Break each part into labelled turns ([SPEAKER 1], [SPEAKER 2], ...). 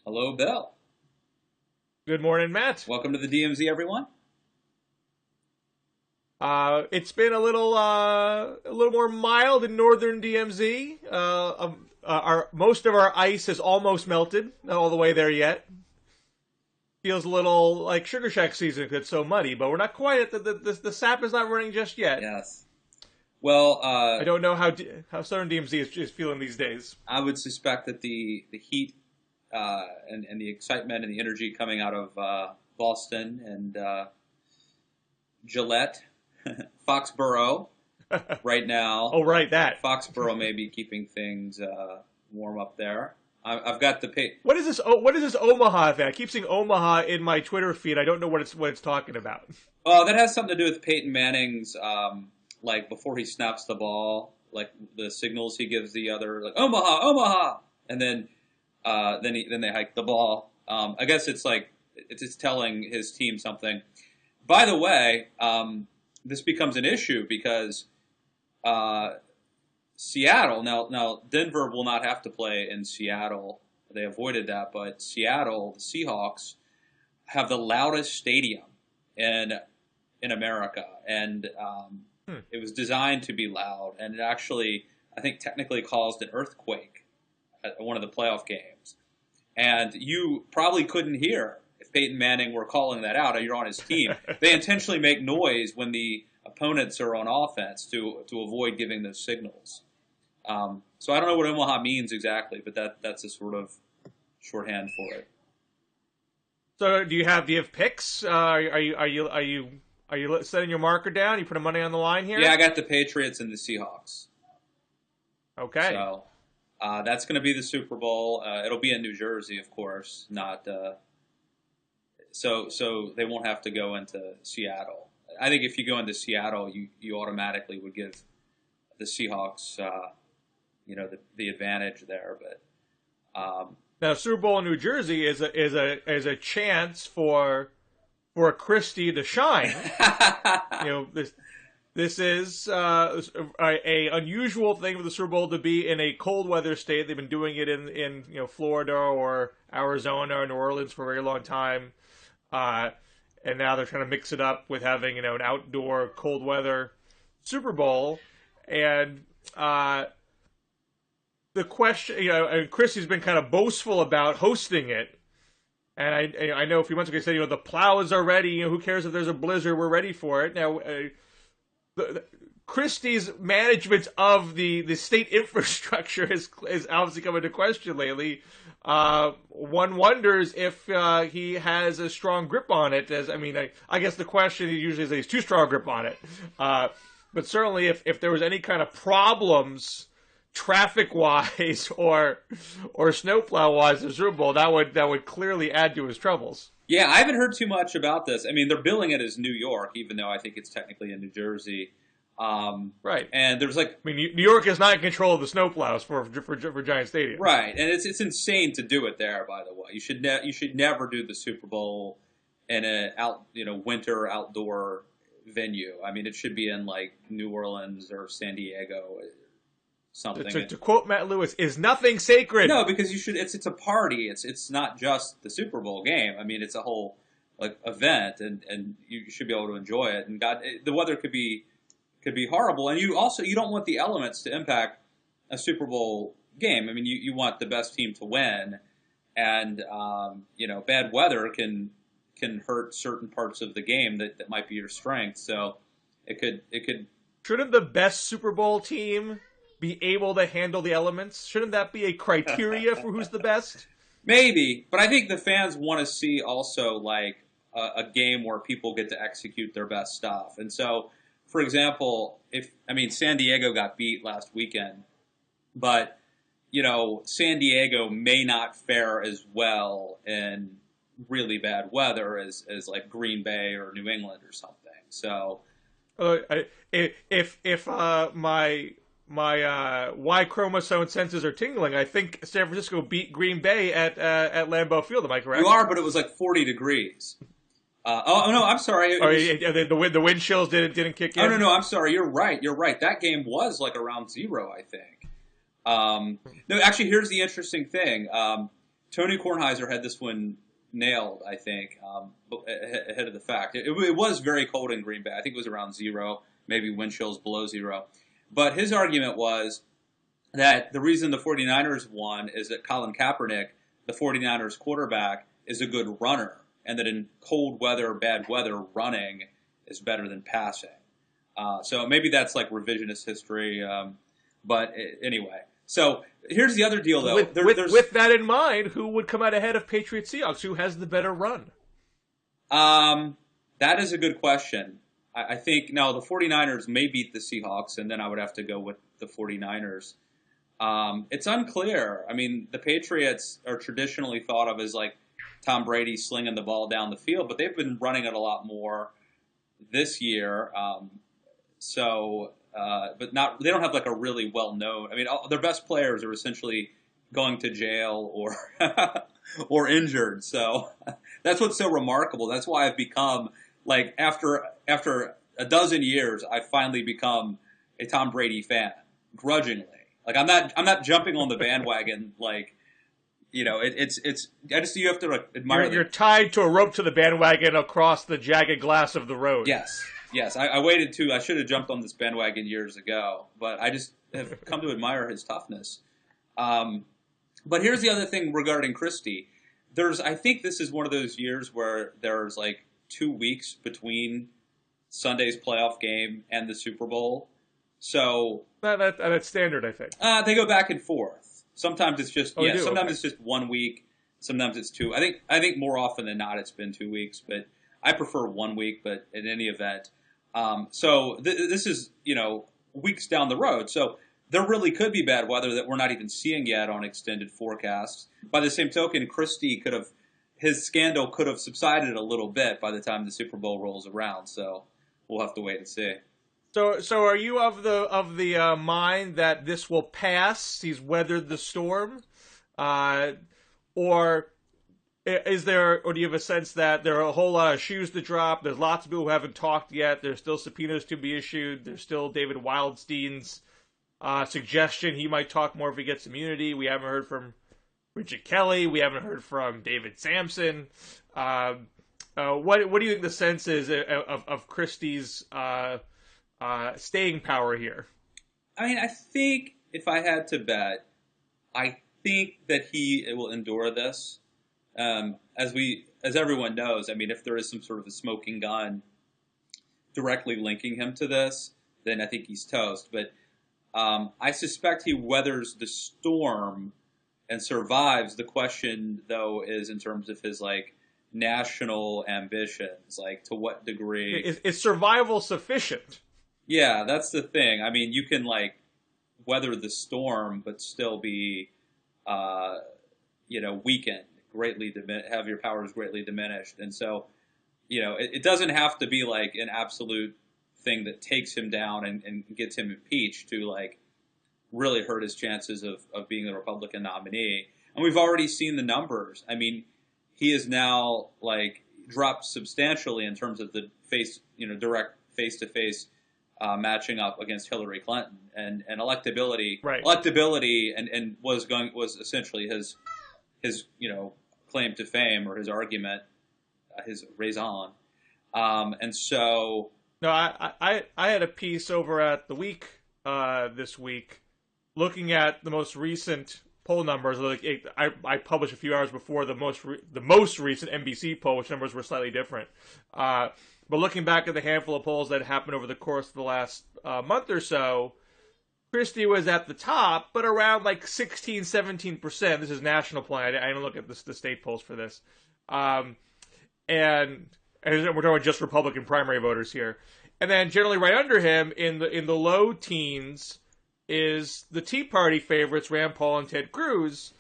[SPEAKER 1] Hello, Bill.
[SPEAKER 2] Good morning, Matt.
[SPEAKER 1] Welcome to the DMZ, everyone.
[SPEAKER 2] It's been a little more mild in northern DMZ. Our most of our ice has almost melted. Not all the way there yet. Feels a little like Sugar Shack season because it's so muddy, but we're not quite at the sap is not running just yet.
[SPEAKER 1] Yes. Well,
[SPEAKER 2] I don't know how southern DMZ is feeling these days.
[SPEAKER 1] I would suspect that the heat and the excitement and the energy coming out of Boston and Gillette, Foxborough, right now.
[SPEAKER 2] Oh, right, that.
[SPEAKER 1] Foxborough may be keeping things warm up there. I've got the
[SPEAKER 2] What is this? Oh, what is this Omaha thing? I keep seeing Omaha in my Twitter feed. I don't know what it's talking about.
[SPEAKER 1] Well, that has something to do with Peyton Manning's, like before he snaps the ball, like the signals he gives the other, like Omaha, Omaha, and then they hike the ball. I guess it's like it's telling his team something. By the way, this becomes an issue because Seattle now Denver will not have to play in Seattle. They avoided that, but Seattle, the Seahawks, have the loudest stadium in America, and it was designed to be loud, and it actually, I think, technically caused an earthquake at one of the playoff games. And you probably couldn't hear if Peyton Manning were calling that out, or you're on his team. They intentionally make noise when the opponents are on offense to avoid giving those signals. So I don't know what Omaha means exactly, but that's a sort of shorthand for it.
[SPEAKER 2] So do you have picks? Are you setting your marker down? You putting money on the line here?
[SPEAKER 1] Yeah, I got the Patriots and the Seahawks.
[SPEAKER 2] Okay.
[SPEAKER 1] So that's going to be the Super Bowl. It'll be in New Jersey, of course. Not so they won't have to go into Seattle. I think if you go into Seattle, you automatically would give the Seahawks, the advantage there. But
[SPEAKER 2] now, Super Bowl in New Jersey is a chance for Christie to shine. This is a unusual thing for the Super Bowl to be in a cold weather state. They've been doing it in Florida or Arizona or New Orleans for a very long time, and now they're trying to mix it up with having an outdoor cold weather Super Bowl. And the question, and Christie's been kind of boastful about hosting it. And I know a few months ago he said, the plows are ready. Who cares if there's a blizzard? We're ready for it. Now, Christie's management of the state infrastructure is obviously come into question lately. One wonders if he has a strong grip on it. I guess the question usually is that he's too strong a grip on it. But certainly, if there was any kind of problems traffic-wise or snowplow-wise in the Super Bowl, that would clearly add to his troubles.
[SPEAKER 1] Yeah, I haven't heard too much about this. I mean, they're billing it as New York, even though I think it's technically in New Jersey.
[SPEAKER 2] Right.
[SPEAKER 1] And there's
[SPEAKER 2] New York is not in control of the snowplows for Giant Stadium.
[SPEAKER 1] Right, and it's insane to do it there. By the way, you should never do the Super Bowl in a winter outdoor venue. I mean, it should be in like New Orleans or San Diego. Something.
[SPEAKER 2] To quote Matt Lewis, is nothing sacred.
[SPEAKER 1] No, because you should. It's a party. It's not just the Super Bowl game. I mean, it's a whole event, and you should be able to enjoy it. And the weather could be horrible, and you don't want the elements to impact a Super Bowl game. I mean, you want the best team to win, and bad weather can hurt certain parts of the game that might be your strength. So it could.
[SPEAKER 2] Shouldn't the best Super Bowl team be able to handle the elements? Shouldn't that be a criteria for who's the best?
[SPEAKER 1] Maybe, but I think the fans want to see also like a game where people get to execute their best stuff. And so, for example, San Diego got beat last weekend, but San Diego may not fare as well in really bad weather as like Green Bay or New England or something. So,
[SPEAKER 2] if my Y chromosome senses are tingling, I think San Francisco beat Green Bay at Lambeau Field. Am I correct?
[SPEAKER 1] You are, but it was like 40 degrees. No, I'm sorry.
[SPEAKER 2] The wind chills didn't kick in.
[SPEAKER 1] Oh no, I'm sorry. You're right. That game was like around 0, I think. No, actually, here's the interesting thing. Tony Kornheiser had this one nailed, I think, ahead of the fact. It was very cold in Green Bay. I think it was around 0, maybe wind chills below 0. But his argument was that the reason the 49ers won is that Colin Kaepernick, the 49ers quarterback, is a good runner, and that in cold weather, bad weather, running is better than passing. So maybe that's like revisionist history. But anyway, so here's the other deal, though.
[SPEAKER 2] With that in mind, who would come out ahead of Patriots Seahawks? Who has the better run?
[SPEAKER 1] That is a good question. I think, now, the 49ers may beat the Seahawks, and then I would have to go with the 49ers. It's unclear. I mean, the Patriots are traditionally thought of as like Tom Brady slinging the ball down the field, but they've been running it a lot more this year. But they don't have like a really well-known. I mean, their best players are essentially going to jail or or injured. So that's what's so remarkable. That's why I've become like after a dozen years, I've finally become a Tom Brady fan, grudgingly. Like I'm not jumping on the bandwagon. Like, you know, it's I just, you have to admire.
[SPEAKER 2] You're tied to a rope to the bandwagon across the jagged glass of the road.
[SPEAKER 1] Yes. I waited too. I should have jumped on this bandwagon years ago, but I just have come to admire his toughness. But here's the other thing regarding Christie. I think this is one of those years where there's like 2 weeks between Sunday's playoff game and the Super Bowl. So
[SPEAKER 2] that's standard, I think.
[SPEAKER 1] They go back and forth. Sometimes it's just it's just 1 week. Sometimes it's 2. I think more often than not it's been 2 weeks, but I prefer 1 week. But in any event, so this is weeks down the road. So there really could be bad weather that we're not even seeing yet on extended forecasts. By the same token, Christie his scandal could have subsided a little bit by the time the Super Bowl rolls around. So we'll have to wait and see.
[SPEAKER 2] So are you of the mind that this will pass? He's weathered the storm, or is there? Or do you have a sense that there are a whole lot of shoes to drop? There's lots of people who haven't talked yet. There's still subpoenas to be issued. There's still David Wildstein's suggestion he might talk more if he gets immunity. We haven't heard from Richard Kelly. We haven't heard from David Sampson. What do you think the sense is of Christie's staying power here?
[SPEAKER 1] I mean, I think if I had to bet, I think that he will endure this. As everyone knows, I mean, if there is some sort of a smoking gun directly linking him to this, then I think he's toast. But I suspect he weathers the storm and survives. The question, though, is in terms of his national ambitions, to what degree
[SPEAKER 2] is survival sufficient?
[SPEAKER 1] Yeah, that's the thing. I mean, you can weather the storm, but still be, weakened, have your powers greatly diminished. And so, it doesn't have to be an absolute thing that takes him down and gets him impeached to really hurt his chances of being the Republican nominee. And we've already seen the numbers. I mean, he is now dropped substantially in terms of the direct face-to-face matching up against Hillary Clinton and electability.
[SPEAKER 2] Right.
[SPEAKER 1] Electability and was essentially his claim to fame, or his argument, his raison. And so
[SPEAKER 2] no, I had a piece over at The Week this week looking at the most recent poll numbers. I published a few hours before the most recent NBC poll, which numbers were slightly different. But looking back at the handful of polls that happened over the course of the last month or so, Christie was at the top, but around 16, 17%. This is national polling. I didn't look at the state polls for this. And we're talking about just Republican primary voters here. And then generally right under him in the low teens is the Tea Party favorites, Rand Paul and Ted Cruz.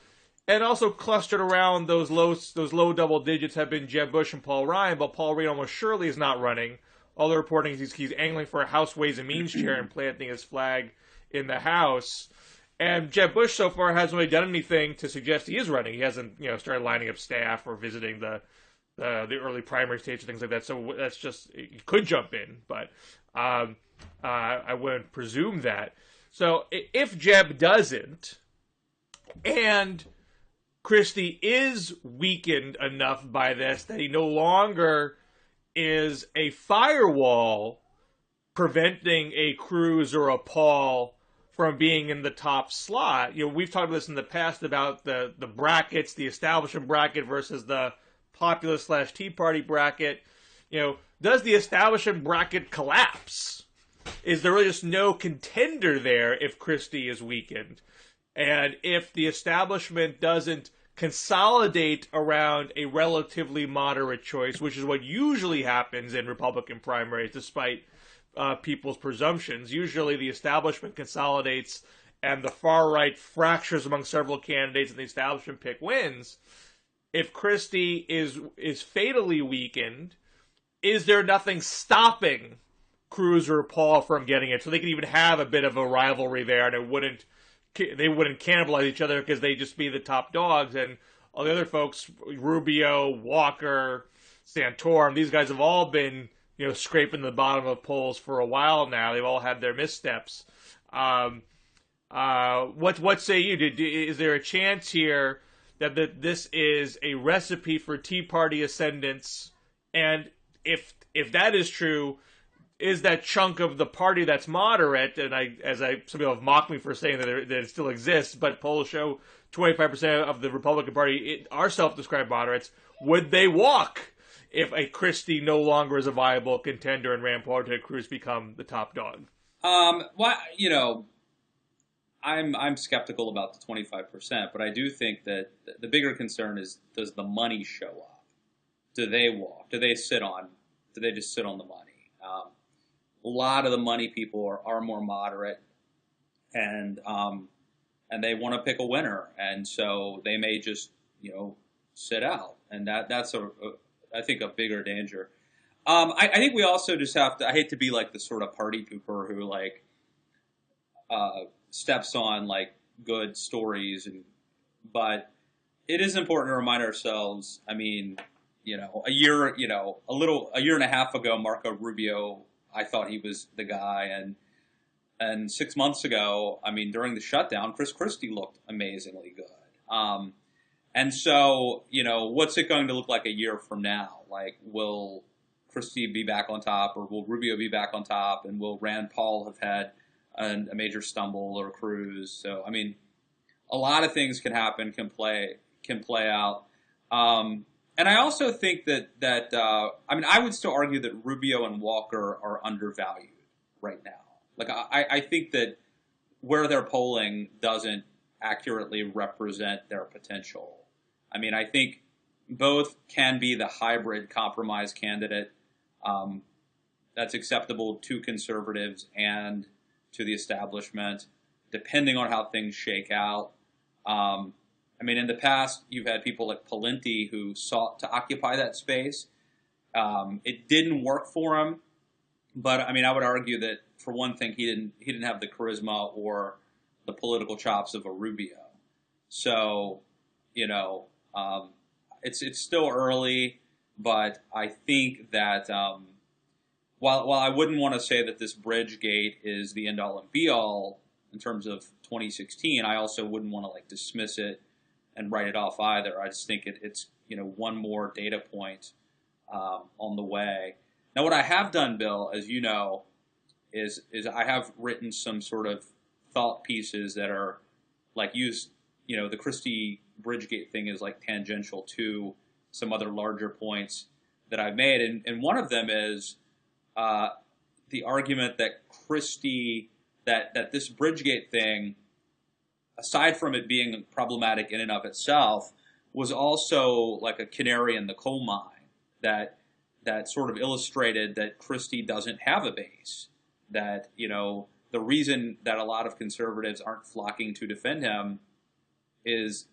[SPEAKER 2] And also clustered around those low double digits have been Jeb Bush and Paul Ryan, but Paul Ryan almost surely is not running. All the reporting is he's angling for a House Ways and Means chair and planting his flag in the House. And Jeb Bush so far hasn't really done anything to suggest he is running. He hasn't started lining up staff or visiting the early primary states or things like that. So that's just, he could jump in, but I wouldn't presume that. So if Jeb doesn't, and Christie is weakened enough by this that he no longer is a firewall preventing a Cruz or a Paul from being in the top slot. We've talked about this in the past about the brackets, the establishment bracket versus the populist/Tea Party bracket. Does the establishment bracket collapse? Is there really just no contender there if Christie is weakened? And if the establishment doesn't consolidate around a relatively moderate choice, which is what usually happens in Republican primaries, despite people's presumptions. Usually the establishment consolidates and the far right fractures among several candidates and the establishment pick wins. If Christie is fatally weakened, is there nothing stopping Cruz or Paul from getting it? So they could even have a bit of a rivalry there, and they wouldn't cannibalize each other because they'd just be the top dogs, and all the other folks, Rubio, Walker, Santorum, these guys have all been scraping the bottom of polls for a while now. They've all had their missteps. What say you? Is there a chance here that this is a recipe for Tea Party ascendance? And if that is true, is that chunk of the party that's moderate, and some people have mocked me for saying that it still exists, but polls show 25% of the Republican Party are self-described moderates, would they walk if a Christie no longer is a viable contender and Rand Paul or Cruz become the top dog?
[SPEAKER 1] Well, I'm skeptical about the 25%, but I do think that the bigger concern is, does the money show up? Do they walk? Do they just sit on the money? A lot of the money people are more moderate, and they want to pick a winner, and so they may just sit out, and that's I think a bigger danger. I think we also just have to. I hate to be like the sort of party pooper who steps on good stories, but it is important to remind ourselves. I mean, a year and a half ago, Marco Rubio, I thought he was the guy, and 6 months ago, I mean, during the shutdown, Chris Christie looked amazingly good. And so, what's it going to look like a year from now? Will Christie be back on top, or will Rubio be back on top, and will Rand Paul have had a major stumble, or Cruz? So, I mean, a lot of things can happen, can play out. And I also think that I would still argue that Rubio and Walker are undervalued right now. I think that where they're polling doesn't accurately represent their potential. I mean, I think both can be the hybrid compromise candidate that's acceptable to conservatives and to the establishment, depending on how things shake out. I mean, in the past, you've had people like Politico who sought to occupy that space. It didn't work for him, but I mean, I would argue that for one thing, he didn't have the charisma or the political chops of a Rubio. So, it's still early, but I think that while I wouldn't want to say that this bridge gate is the end all and be all in terms of 2016, I also wouldn't want to dismiss it and write it off either. I just think it's one more data point on the way. Now, what I have done, Bill, as you know, is I have written some sort of thought pieces that are used. The Christie Bridgegate thing is tangential to some other larger points that I've made, and one of them is the argument that Christie that this Bridgegate thing, aside from it being problematic in and of itself, was also a canary in the coal mine that sort of illustrated that Christie doesn't have a base. That, the reason that a lot of conservatives aren't flocking to defend him is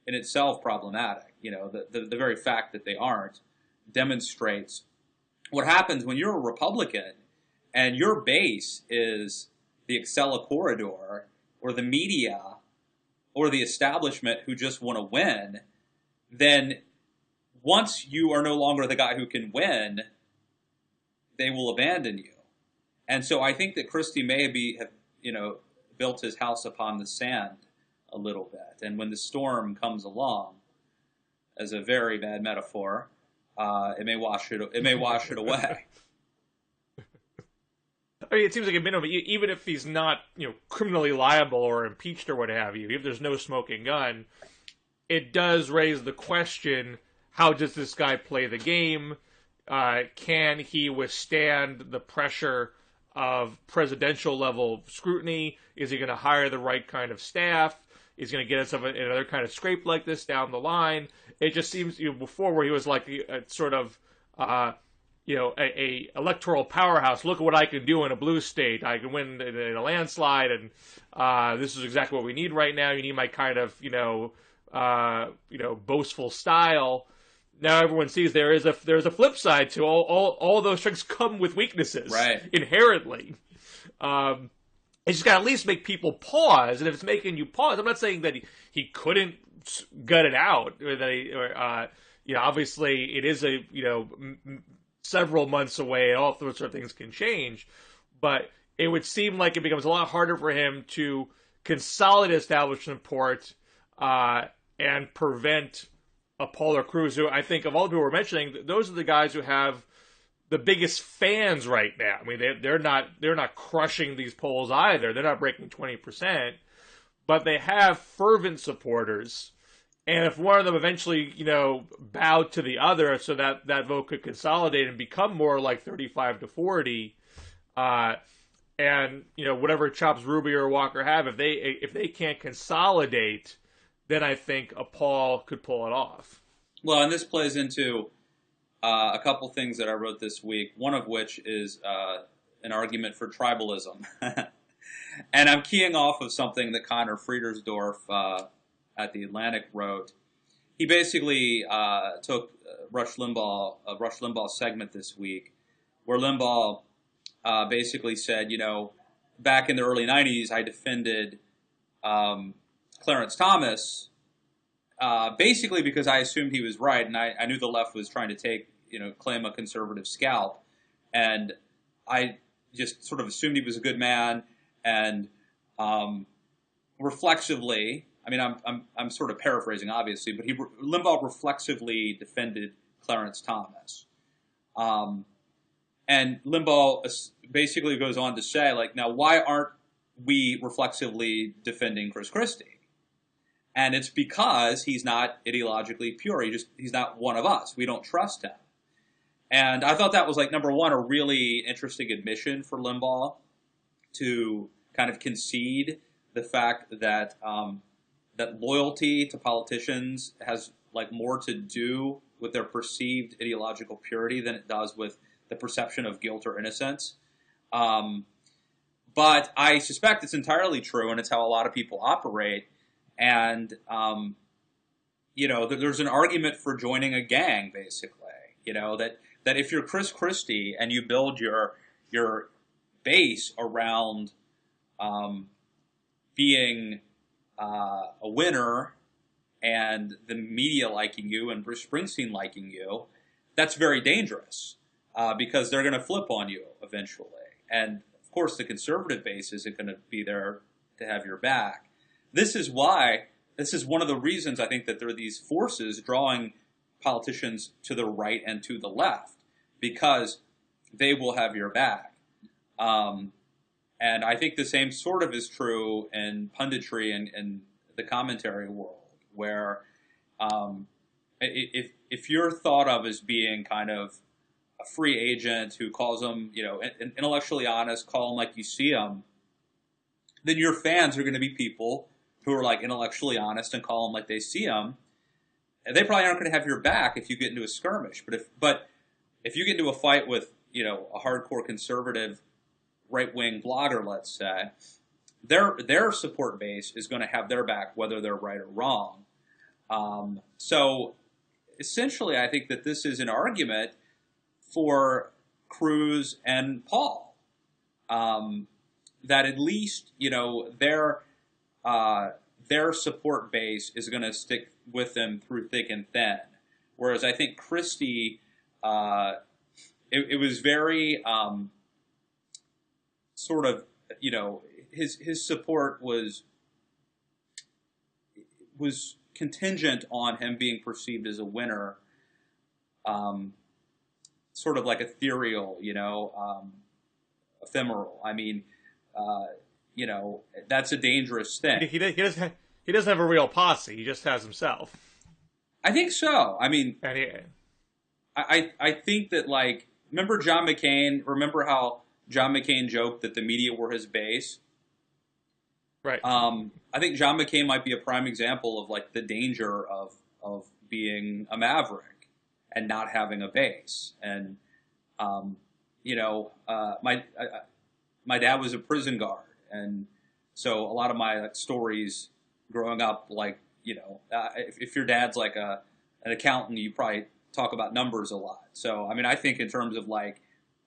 [SPEAKER 1] in itself problematic. The very fact that they aren't demonstrates what happens when you're a Republican and your base is the Excella corridor or the media or the establishment who just want to win. Then once you are no longer the guy who can win, they will abandon you. And so I think that Christie may have built his house upon the sand a little bit. And when the storm comes along, as a very bad metaphor, it may wash it away.
[SPEAKER 2] I mean, it seems like a minimum, even if he's not, criminally liable or impeached or what have you, if there's no smoking gun, it does raise the question: how does this guy play the game? Can he withstand the pressure of presidential level scrutiny? Is he going to hire the right kind of staff? Is he going to get himself in another kind of scrape like this down the line? It just seems, before where he was like a sort of, a electoral powerhouse. Look at what I can do in a blue state. I can win in a landslide, and this is exactly what we need right now. You need my kind of, boastful style. Now everyone sees there's a flip side to all those strengths come with weaknesses,
[SPEAKER 1] right,
[SPEAKER 2] inherently. It's just got to at least make people pause, and if it's making you pause, I'm not saying that he couldn't gut it out, or that obviously it is several months away, and all those sort of things can change, but it would seem like it becomes a lot harder for him to consolidate establishment support and prevent a Paul or Cruz, who I think of all the people we're mentioning, those are the guys who have the biggest fans right now. I mean, they're not crushing these polls either. They're not breaking 20%, but they have fervent supporters. And if one of them eventually, bowed to the other, so that vote could consolidate and become more like 35-40, and whatever chops Ruby or Walker have, if they can't consolidate, then I think a Paul could pull it off.
[SPEAKER 1] Well, and this plays into a couple things that I wrote this week, one of which is an argument for tribalism. And I'm keying off of something that Connor Friedersdorf at The Atlantic wrote. He basically took a Rush Limbaugh segment this week, where Limbaugh basically said, back in the early 90s, I defended Clarence Thomas, basically because I assumed he was right, and I knew the left was trying to claim a conservative scalp, and I just sort of assumed he was a good man, and reflexively, I mean, I'm sort of paraphrasing, obviously, but Limbaugh reflexively defended Clarence Thomas, and Limbaugh basically goes on to say, like, now why aren't we reflexively defending Chris Christie? And it's because he's not ideologically pure. He's not one of us. We don't trust him. And I thought that was, like, number one, a really interesting admission for Limbaugh to kind of concede the fact that that loyalty to politicians has, like, more to do with their perceived ideological purity than it does with the perception of guilt or innocence. But I suspect it's entirely true, and it's how a lot of people operate. And, there's an argument for joining a gang, basically, that if you're Chris Christie and you build your base around being a winner and the media liking you and Bruce Springsteen liking you, that's very dangerous because they're going to flip on you eventually. And, of course, the conservative base isn't going to be there to have your back. This is one of the reasons I think that there are these forces drawing politicians to the right and to the left, because they will have your back. And I think the same sort of is true in punditry and the commentary world, where if you're thought of as being kind of a free agent who calls them, intellectually honest, call them like you see them, then your fans are going to be people who are, like, intellectually honest and call them like they see them. And they probably aren't going to have your back if you get into a skirmish. But if you get into a fight with, a hardcore conservative right-wing blogger, let's say, their support base is going to have their back whether they're right or wrong. So essentially, I think that this is an argument for Cruz and Paul, that at least, their support base is going to stick with them through thick and thin. Whereas I think Christie, it was very sort of, his support was was contingent on him being perceived as a winner, sort of like ethereal, ephemeral. I mean, that's a dangerous thing.
[SPEAKER 2] He doesn't have a real posse. He just has himself.
[SPEAKER 1] I think so. I mean,
[SPEAKER 2] and
[SPEAKER 1] I think that, like, remember John McCain? Remember how John McCain joked that the media were his base?
[SPEAKER 2] Right.
[SPEAKER 1] I think John McCain might be a prime example of, like, the danger of being a maverick and not having a base. And my dad was a prison guard, and so a lot of my stories growing up, like, if your dad's like an accountant, you probably talk about numbers a lot. So, I mean, I think in terms of, like,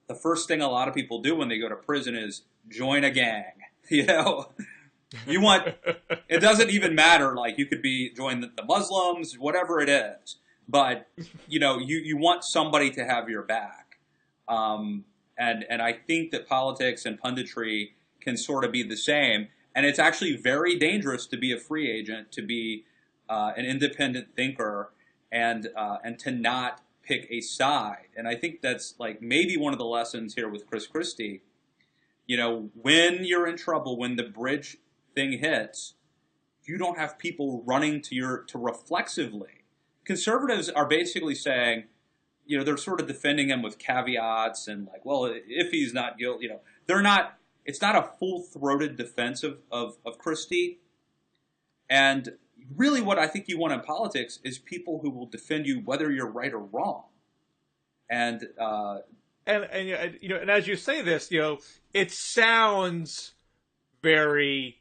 [SPEAKER 1] the first thing a lot of people do when they go to prison is join a gang. You want, it doesn't even matter. Like, you could join the Muslims, whatever it is, but you want somebody to have your back. And I think that politics and punditry can sort of be the same. And it's actually very dangerous to be a free agent, to be an independent thinker, and to not pick a side. And I think that's, like, maybe one of the lessons here with Chris Christie. When you're in trouble, when the bridge thing hits, you don't have people running to reflexively. Conservatives are basically saying, they're sort of defending him with caveats and, like, well, if he's not guilty, they're not. It's not a full-throated defense of Christie. And really what I think you want in politics is people who will defend you whether you're right or wrong. And
[SPEAKER 2] as you say this, it sounds very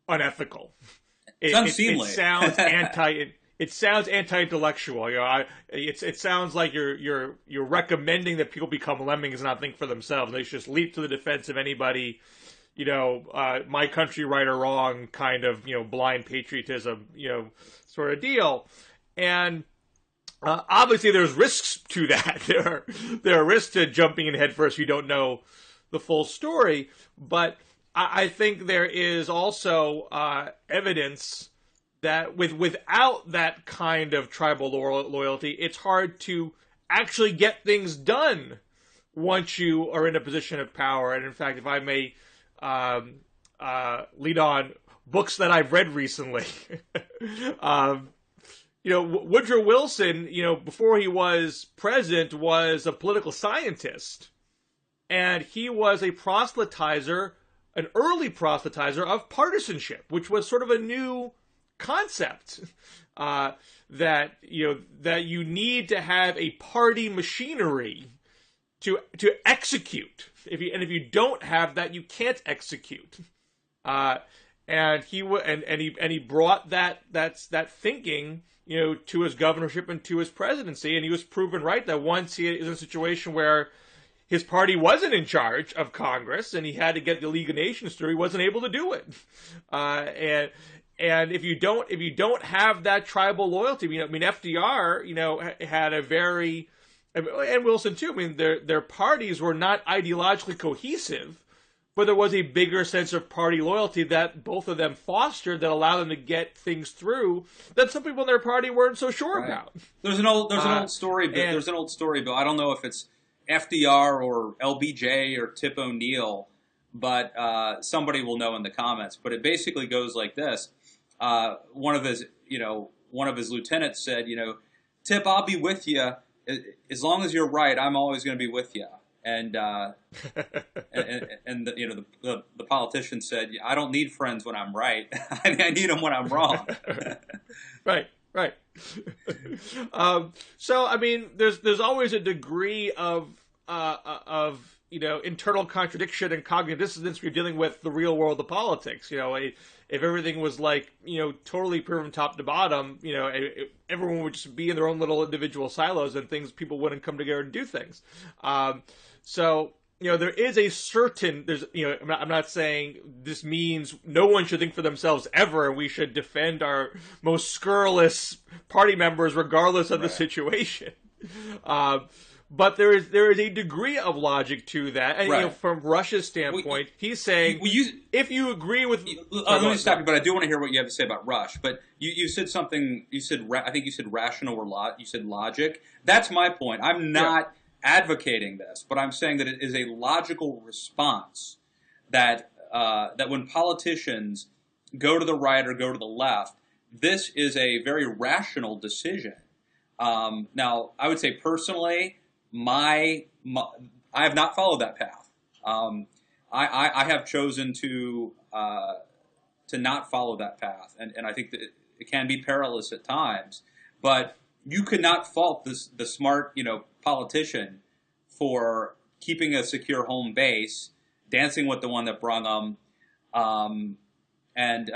[SPEAKER 2] unethical.
[SPEAKER 1] It's unseemly.
[SPEAKER 2] It sounds anti-intellectual. It sounds like you're recommending that people become lemmings and not think for themselves. They should just leap to the defense of anybody, my country, right or wrong, kind of, blind patriotism, sort of deal. And obviously, there's risks to that. There are risks to jumping in head first if you don't know the full story. But I think there is also evidence that without that kind of tribal loyalty, it's hard to actually get things done once you are in a position of power. And in fact, if I may lead on books that I've read recently, Woodrow Wilson, before he was president, was a political scientist. And he was a proselytizer, an early proselytizer of partisanship, which was sort of a new concept, that you need to have a party machinery to execute. If you don't have that, you can't execute. And he brought that thinking to his governorship and to his presidency, and he was proven right that once he is in a situation where his party wasn't in charge of Congress and he had to get the League of Nations through, he wasn't able to do it. And if you don't have that tribal loyalty, FDR, had a very, and Wilson too. I mean, their parties were not ideologically cohesive, but there was a bigger sense of party loyalty that both of them fostered that allowed them to get things through that some people in their party weren't so sure about.
[SPEAKER 1] There's an old story, but there's an old story, but I don't know if it's FDR or LBJ or Tip O'Neill, but somebody will know in the comments. But it basically goes like this. One of his lieutenants said, Tip, I'll be with you as long as you're right. I'm always going to be with you. And the politician said, I don't need friends when I'm right. I need them when I'm wrong.
[SPEAKER 2] Right. So I mean, there's always a degree of internal contradiction and cognitive dissonance when you're dealing with the real world of politics. If everything was like, totally proven top to bottom, everyone would just be in their own little individual silos and people wouldn't come together and do things. So, there is a certain, I'm not saying this means no one should think for themselves ever, and we should defend our most scurrilous party members regardless of the situation. But there is a degree of logic to that, and
[SPEAKER 1] Right.
[SPEAKER 2] from Rush's standpoint, he's saying if you agree with.
[SPEAKER 1] Let me stop you, but I do want to hear what you have to say about Rush. But you said something. You said I think you said rational or you said logic. That's my point. I'm not advocating this, but I'm saying that it is a logical response that when politicians go to the right or go to the left, this is a very rational decision. Now, I would say personally, I have not followed that path. I have chosen to not follow that path, and I think that it can be perilous at times. But you could not fault the smart politician for keeping a secure home base, dancing with the one that brung them. And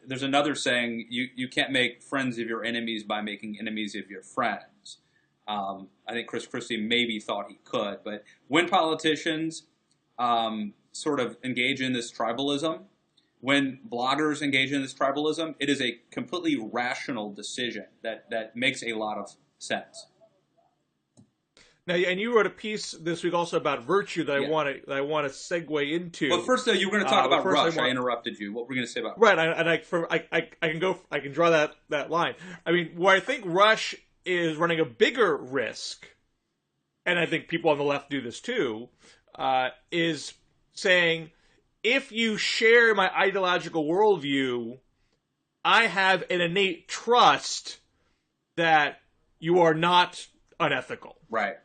[SPEAKER 1] there's another saying, you can't make friends of your enemies by making enemies of your friends. I think Chris Christie maybe thought he could. But when politicians sort of engage in this tribalism, when bloggers engage in this tribalism, it is a completely rational decision that makes a lot of sense.
[SPEAKER 2] Now, and you wrote a piece this week also about virtue that I want to segue into.
[SPEAKER 1] But first, though, you were going to talk about Rush. I interrupted you. What were you going to say about
[SPEAKER 2] Rush? Right, I can draw that line. I mean, where I think Rush is running a bigger risk, and I think people on the left do this too, is saying, if you share my ideological worldview, I have an innate trust that you are not unethical.
[SPEAKER 1] Right.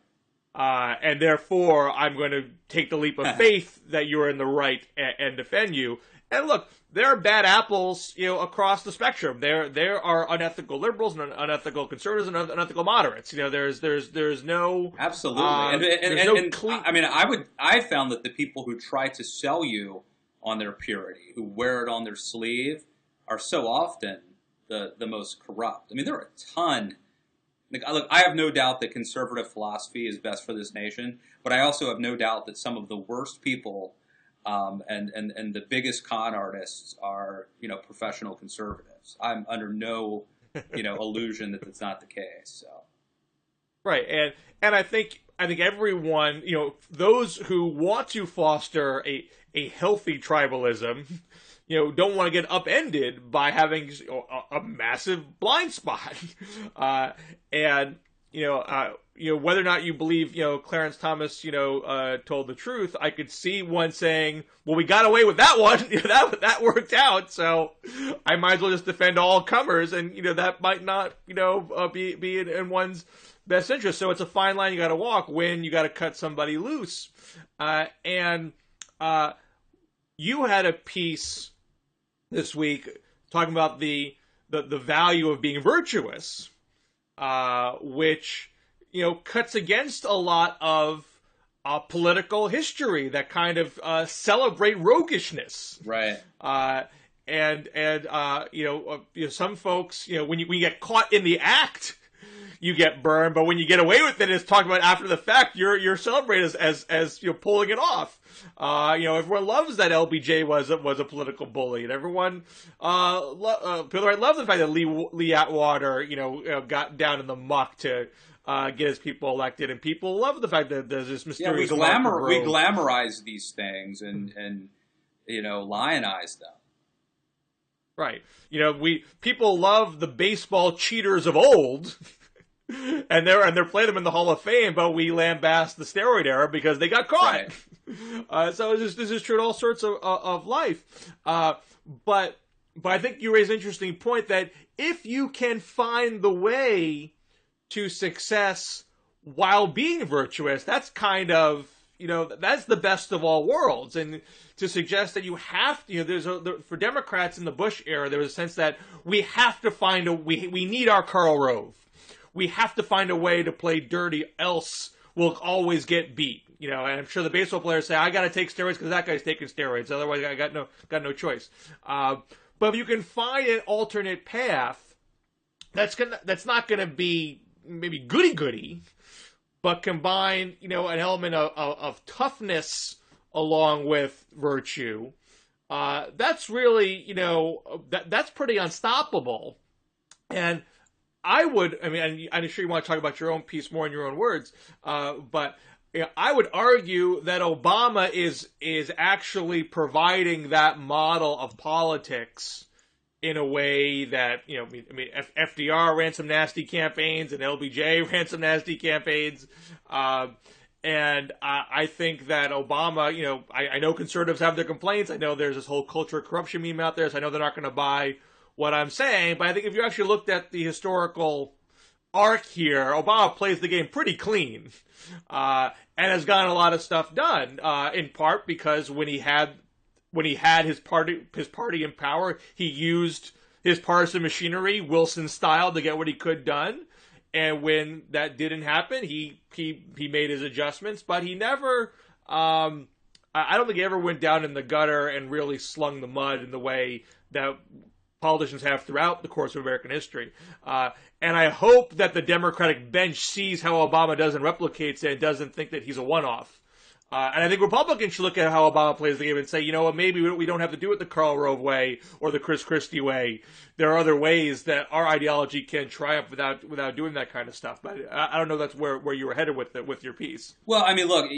[SPEAKER 2] And therefore, I'm going to take the leap of faith that you're in the right and defend you. And look, there are bad apples, across the spectrum. There are unethical liberals and unethical conservatives and unethical moderates. There's no
[SPEAKER 1] absolutely. I found that the people who try to sell you on their purity, who wear it on their sleeve, are so often the most corrupt. I mean, there are a ton. Look, I have no doubt that conservative philosophy is best for this nation, but I also have no doubt that some of the worst people and the biggest con artists are, professional conservatives. I'm under no, illusion that that's not the case. So.
[SPEAKER 2] Right, and I think everyone, those who want to foster a healthy tribalism, don't want to get upended by having a massive blind spot. And whether or not you believe, Clarence Thomas, told the truth, I could see one saying, well, we got away with that one. That worked out. So I might as well just defend all comers. And, that might not, be in one's best interest. So it's a fine line you got to walk when you got to cut somebody loose. You had a piece this week talking about the value of being virtuous, which cuts against a lot of political history that kind of celebrate roguishness,
[SPEAKER 1] right?
[SPEAKER 2] Some folks, when you get caught in the act, you get burned, but when you get away with it, it's talked about after the fact. You're celebrated as pulling it off. Everyone loves that LBJ was a political bully, and everyone people love the fact that Lee Atwater got down in the muck to get his people elected, and people love the fact that there's this mysterious.
[SPEAKER 1] We glamorize these things and lionize them.
[SPEAKER 2] Right. People love the baseball cheaters of old. And they're playing them in the Hall of Fame, but we lambast the steroid era because they got caught. Right. So this is true in all sorts of life. But I think you raise an interesting point that if you can find the way to success while being virtuous, that's kind of, that's the best of all worlds. And to suggest that you have to, for Democrats in the Bush era, there was a sense that we have to find we need our Karl Rove. We have to find a way to play dirty, else we'll always get beat. And I'm sure the baseball players say, I got to take steroids because that guy's taking steroids. Otherwise, I got no choice. But if you can find an alternate path, that's not going to be maybe goody-goody, but combine, an element of toughness along with virtue. That's really, that's pretty unstoppable. And I would, I mean, I'm sure you want to talk about your own piece more in your own words, but I would argue that Obama is actually providing that model of politics in a way that, FDR ran some nasty campaigns and LBJ ran some nasty campaigns. And I think that Obama, I know conservatives have their complaints. I know there's this whole culture of corruption meme out there, so I know they're not going to buy what I'm saying. But I think if you actually looked at the historical arc here, Obama plays the game pretty clean, and has gotten a lot of stuff done, in part because when he had his party in power, he used his partisan machinery, Wilson style, to get what he could done. And when that didn't happen, he made his adjustments, but he never. I don't think he ever went down in the gutter and really slung the mud in the way that politicians have throughout the course of American history. And I hope that the Democratic bench sees how Obama does and replicates it and doesn't think that he's a one-off. And I think Republicans should look at how Obama plays the game and say, you know what, maybe we don't have to do it the Karl Rove way or the Chris Christie way. There are other ways that our ideology can triumph without doing that kind of stuff. But I don't know that's where you were headed with your piece.
[SPEAKER 1] Well, I mean, look,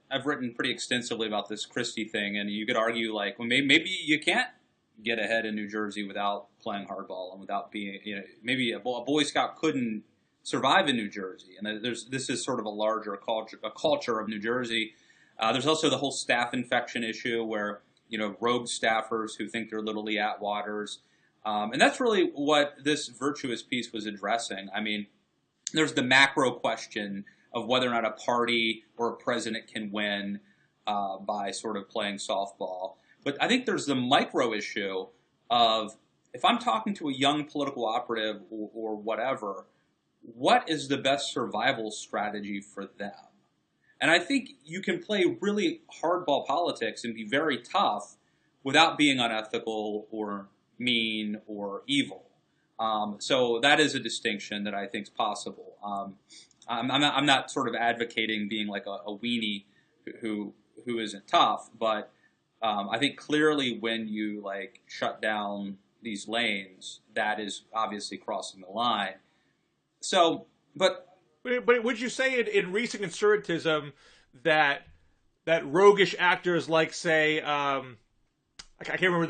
[SPEAKER 1] I've written pretty extensively about this Christie thing, and you could argue, like, well, maybe you can't get ahead in New Jersey without playing hardball and without being, maybe a Boy Scout couldn't survive in New Jersey, and this is sort of a larger culture of New Jersey. There's also the whole staff infection issue, where rogue staffers who think they're literally Atwaters, and that's really what this virtuous piece was addressing. I mean, there's the macro question of whether or not a party or a president can win by sort of playing softball, but I think there's the micro issue of, if I'm talking to a young political operative or whatever, what is the best survival strategy for them? And I think you can play really hardball politics and be very tough without being unethical or mean or evil. So that is a distinction that I think is possible. I'm not sort of advocating being like a weenie who isn't tough, but I think clearly when you shut down these lanes, that is obviously crossing the line. So, but
[SPEAKER 2] would you say in recent conservatism that roguish actors like, say, I can't remember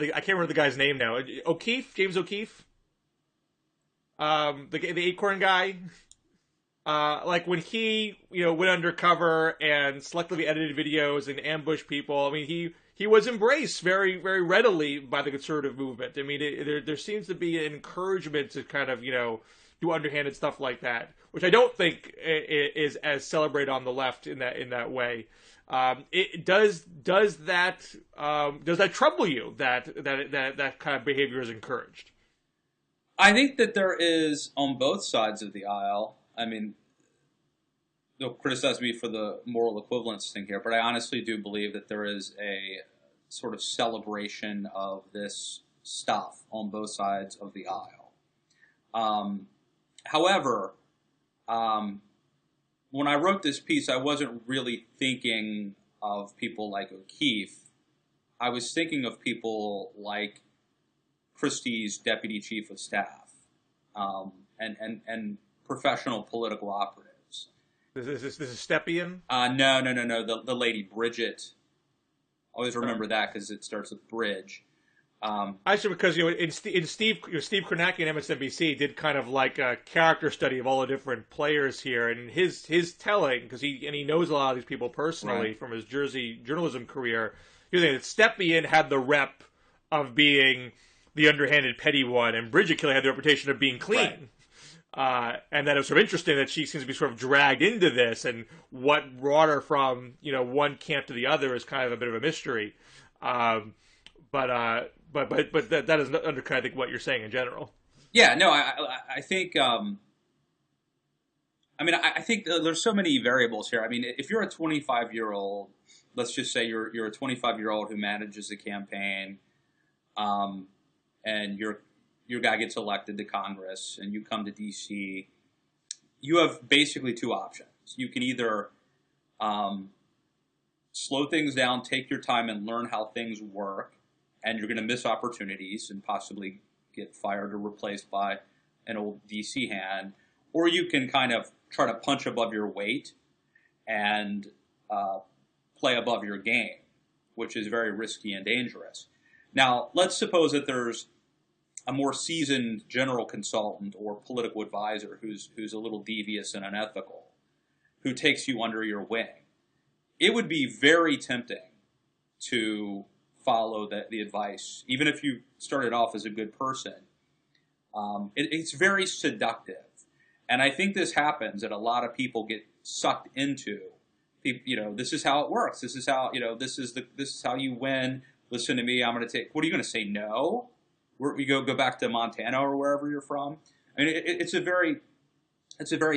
[SPEAKER 2] the guy's name now, James O'Keefe, the Acorn guy, like when he went undercover and selectively edited videos and ambushed people. I mean, he was embraced very, very readily by the conservative movement. I mean, there seems to be an encouragement to kind of do underhanded stuff like that, which I don't think is as celebrated on the left in that way. It does that trouble you that kind of behavior is encouraged?
[SPEAKER 1] I think that there is on both sides of the aisle. I mean, they'll criticize me for the moral equivalence thing here, but I honestly do believe that there is a sort of celebration of this stuff on both sides of the aisle. However, when I wrote this piece, I wasn't really thinking of people like O'Keefe. I was thinking of people like Christie's deputy chief of staff, and professional political operatives.
[SPEAKER 2] This is Stepien?
[SPEAKER 1] No. The lady Bridget. Always remember that because it starts with Bridge.
[SPEAKER 2] Actually, because Steve Kornacki on MSNBC did kind of like a character study of all the different players here, and his telling, because he knows a lot of these people personally, right, from his Jersey journalism career. He was saying that Stepien had the rep of being the underhanded petty one, and Bridget Kelly had the reputation of being clean. Right. And that it was sort of interesting that she seems to be sort of dragged into this, and what brought her from one camp to the other is kind of a bit of a mystery. But that is undercut, I think, what you're saying in general.
[SPEAKER 1] Yeah, no, I think. I think there's so many variables here. I mean, if you're a 25-year-old, let's just say you're a 25-year-old who manages a campaign, and your guy gets elected to Congress, and you come to D.C., you have basically two options. You can either slow things down, take your time, and learn how things work, and you're going to miss opportunities and possibly get fired or replaced by an old DC hand, or you can kind of try to punch above your weight and play above your game, which is very risky and dangerous. Now, let's suppose that there's a more seasoned general consultant or political advisor who's a little devious and unethical, who takes you under your wing. It would be very tempting to follow the advice, even if you started off as a good person. It's very seductive. And I think this happens, that a lot of people get sucked into, this is how it works. This is how, this is how you win. Listen to me. I'm going to take, what are you going to say? No? We go back to Montana or wherever you're from. I mean, it's a very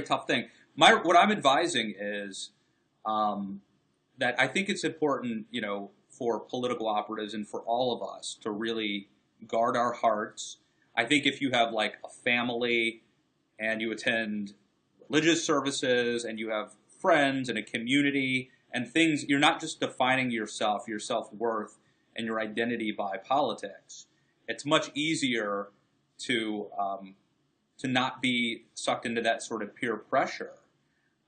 [SPEAKER 1] tough thing. What I'm advising is that I think it's important, for political operatives and for all of us to really guard our hearts. I think if you have like a family and you attend religious services and you have friends and a community and things, you're not just defining yourself, your self-worth and your identity by politics. It's much easier to not be sucked into that sort of peer pressure,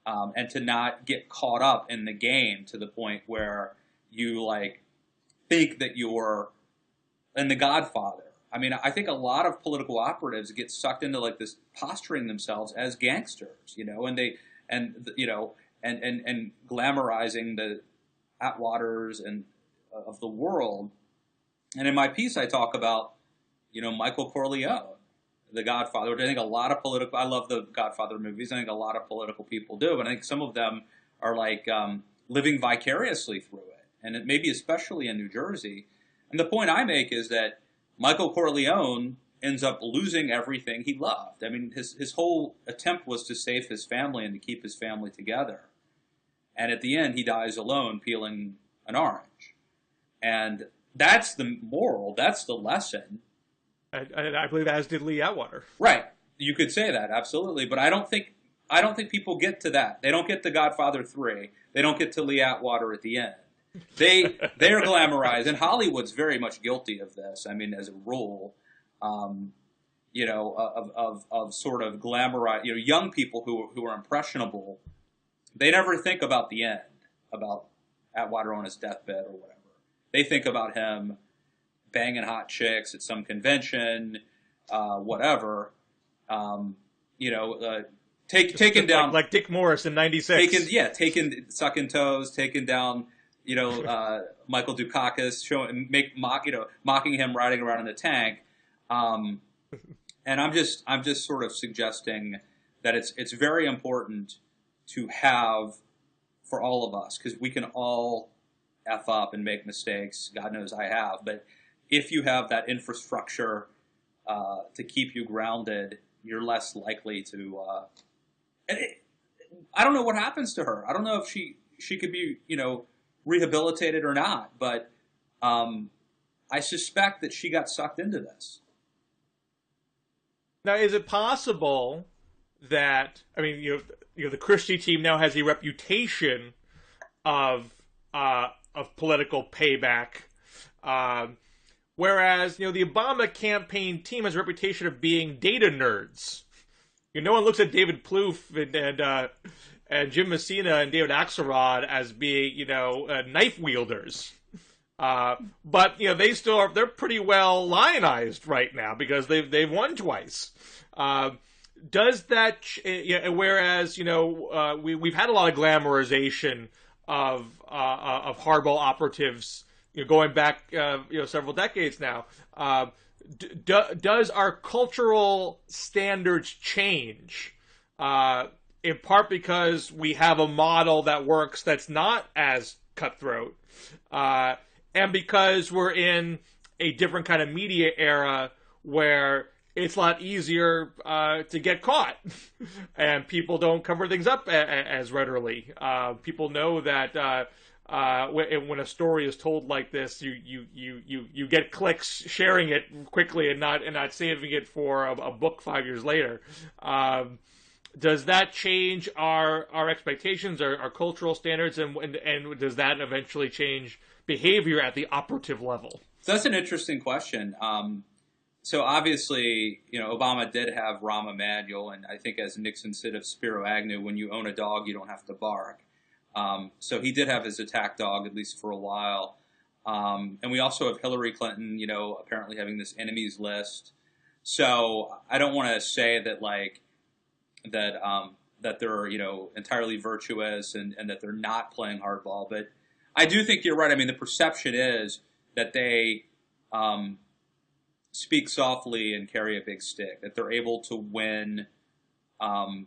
[SPEAKER 1] and to not get caught up in the game to the point where you like think that you're in The Godfather. I mean, I think a lot of political operatives get sucked into like this posturing themselves as gangsters, and glamorizing the Atwaters and of the world. And in my piece, I talk about, Michael Corleone, The Godfather, which I think a lot of I love the Godfather movies. I think a lot of political people do, but I think some of them are like living vicariously through it, and maybe especially in New Jersey. And the point I make is that Michael Corleone ends up losing everything he loved. I mean, his whole attempt was to save his family and to keep his family together. And at the end, he dies alone peeling an orange. And that's the moral, that's the lesson.
[SPEAKER 2] I believe as did Lee Atwater.
[SPEAKER 1] Right. You could say that, absolutely. But I don't think people get to that. They don't get to Godfather 3. They don't get to Lee Atwater at the end. They're glamorized, and Hollywood's very much guilty of this. I mean, as a rule, of sort of glamorize, young people who are impressionable. They never think about the end, about Atwater on his deathbed or whatever. They think about him banging hot chicks at some convention, whatever. Taking down
[SPEAKER 2] like Dick Morris in '96.
[SPEAKER 1] Sucking toes, taking down. Michael Dukakis, mocking him riding around in a tank, and I'm just sort of suggesting that it's very important to have for all of us, because we can all F up and make mistakes. God knows I have, but if you have that infrastructure to keep you grounded, you're less likely to. I don't know what happens to her. I don't know if she could be rehabilitated or not, but I suspect that she got sucked into this.
[SPEAKER 2] Now, is it possible that, I mean, the Christie team now has a reputation of political payback, whereas the Obama campaign team has a reputation of being data nerds. No one looks at David Plouffe and Jim Messina and David Axelrod as being, knife wielders. But they're pretty well lionized right now because they've won twice. Does that, whereas, we've had a lot of glamorization of hardball operatives, going back, several decades now. Does our cultural standards change? In part because we have a model that works that's not as cutthroat, and because we're in a different kind of media era where it's a lot easier to get caught, and people don't cover things up as readily. People know that when a story is told like this, you get clicks sharing it quickly and not saving it for a book 5 years later. Does that change our expectations, our cultural standards, and does that eventually change behavior at the operative level?
[SPEAKER 1] So that's an interesting question. so obviously, Obama did have Rahm Emanuel, and I think as Nixon said of Spiro Agnew, when you own a dog, you don't have to bark. So he did have his attack dog, at least for a while. And we also have Hillary Clinton, apparently having this enemies list. So I don't want to say that that they're, entirely virtuous and that they're not playing hardball. But I do think you're right. I mean, the perception is that they speak softly and carry a big stick, that they're able to win and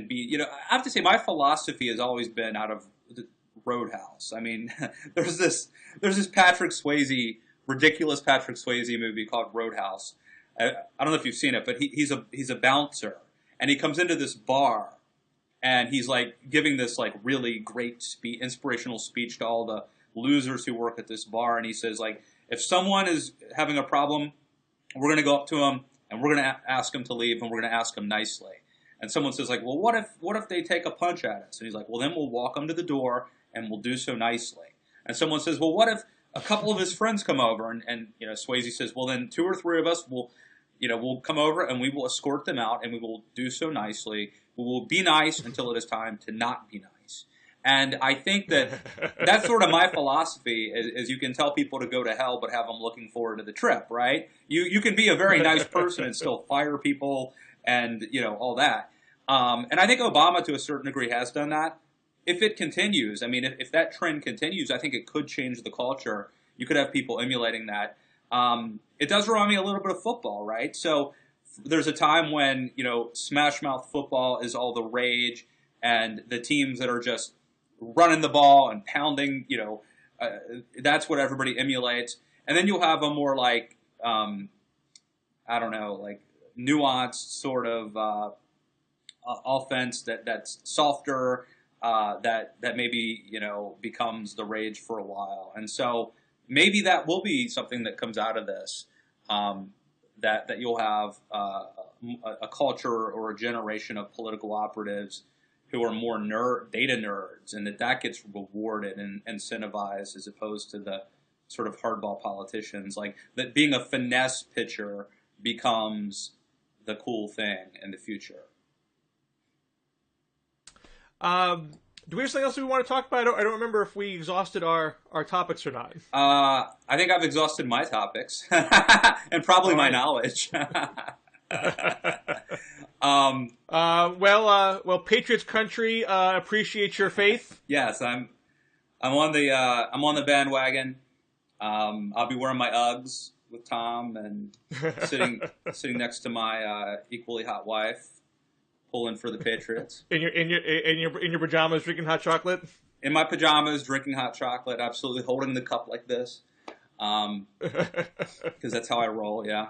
[SPEAKER 1] be, I have to say my philosophy has always been out of the Roadhouse. I mean, there's this Patrick Swayze, ridiculous Patrick Swayze movie called Roadhouse. I don't know if you've seen it, but he's a bouncer, and he comes into this bar, and he's like giving this like really great inspirational speech to all the losers who work at this bar, and he says like, if someone is having a problem, we're going to go up to them and we're going to ask them to leave, and we're going to ask them nicely. And someone says like, well, what if they take a punch at us? And he's like, well, then we'll walk them to the door and we'll do so nicely. And someone says, well, what if a couple of his friends come over? And Swayze says, well, then 2 or 3 of us will come over and we will escort them out and we will do so nicely. We will be nice until it is time to not be nice. And I think that's sort of my philosophy is you can tell people to go to hell, but have them looking forward to the trip, right? You can be a very nice person and still fire people and, all that. And I think Obama, to a certain degree, has done that. If it continues, I mean, if that trend continues, I think it could change the culture. You could have people emulating that. It does remind me a little bit of football, right? So there's a time when, smash mouth football is all the rage, and the teams that are just running the ball and pounding, that's what everybody emulates. And then you'll have a more like, nuanced sort of offense that's softer, that maybe becomes the rage for a while. And so maybe that will be something that comes out of this, that you'll have a culture or a generation of political operatives who are more data nerds, and that gets rewarded and incentivized as opposed to the sort of hardball politicians. Like that being a finesse pitcher becomes the cool thing in the future.
[SPEAKER 2] Do we have something else we want to talk about? I don't remember if we exhausted our topics or not.
[SPEAKER 1] I think I've exhausted my topics and probably my knowledge.
[SPEAKER 2] Well, Patriots country appreciates your faith.
[SPEAKER 1] Yes, I'm on the bandwagon. I'll be wearing my Uggs with Tom and sitting next to my equally hot wife, pulling for the Patriots.
[SPEAKER 2] In your pajamas, drinking hot chocolate.
[SPEAKER 1] In my pajamas, drinking hot chocolate, absolutely holding the cup like this, because that's how I roll. Yeah.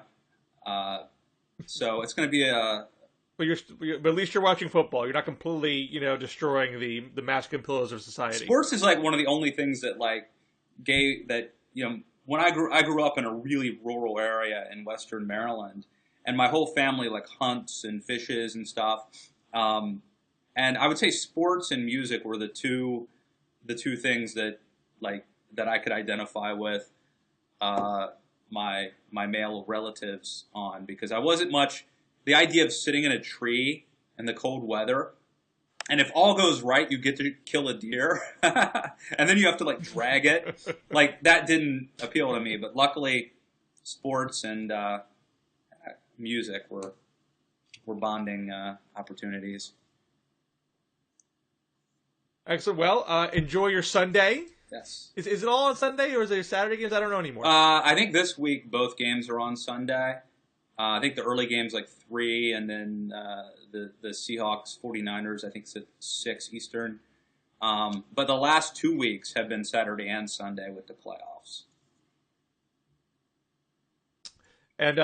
[SPEAKER 1] So it's going to be a.
[SPEAKER 2] But at least you're watching football. You're not completely, destroying the masculine pillars of society.
[SPEAKER 1] Sports is like one of the only things that when I grew up in a really rural area in Western Maryland, and my whole family like hunts and fishes and stuff. And I would say sports and music were the two things that I could identify with my male relatives on, because I wasn't much. The idea of sitting in a tree in the cold weather, and if all goes right, you get to kill a deer, and then you have to drag it. That didn't appeal to me. But luckily, sports and music were bonding opportunities.
[SPEAKER 2] Excellent. Well, enjoy your Sunday.
[SPEAKER 1] Yes. Is
[SPEAKER 2] it all on Sunday, or is there Saturday games? I don't know anymore.
[SPEAKER 1] I think this week both games are on Sunday. I think the early game's 3, and then the Seahawks 49ers, I think it's at 6 Eastern. But the last 2 weeks have been Saturday and Sunday with the playoffs.
[SPEAKER 2] And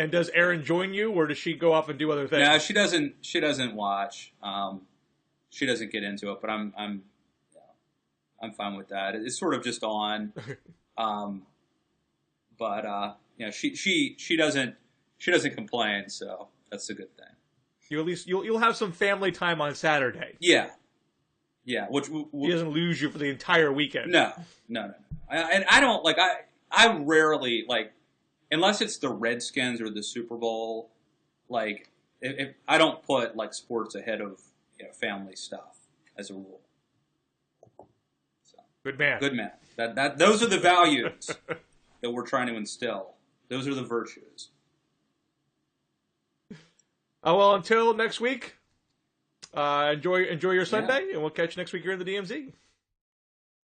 [SPEAKER 2] does Erin join you, or does she go off and do other things?
[SPEAKER 1] No, she doesn't. She doesn't watch. She doesn't get into it. But I'm fine with that. It's sort of just on. She doesn't complain, so that's a good thing.
[SPEAKER 2] You'll have some family time on Saturday.
[SPEAKER 1] Yeah. Which
[SPEAKER 2] he doesn't lose you for the entire weekend.
[SPEAKER 1] No. And I don't I rarely unless it's the Redskins or the Super Bowl, like if I don't put like sports ahead of family stuff as a rule. So,
[SPEAKER 2] good man.
[SPEAKER 1] Good man. Those are the values that we're trying to instill. Those are the virtues.
[SPEAKER 2] Well, until next week, enjoy your Sunday, and we'll catch you next week here in the DMZ.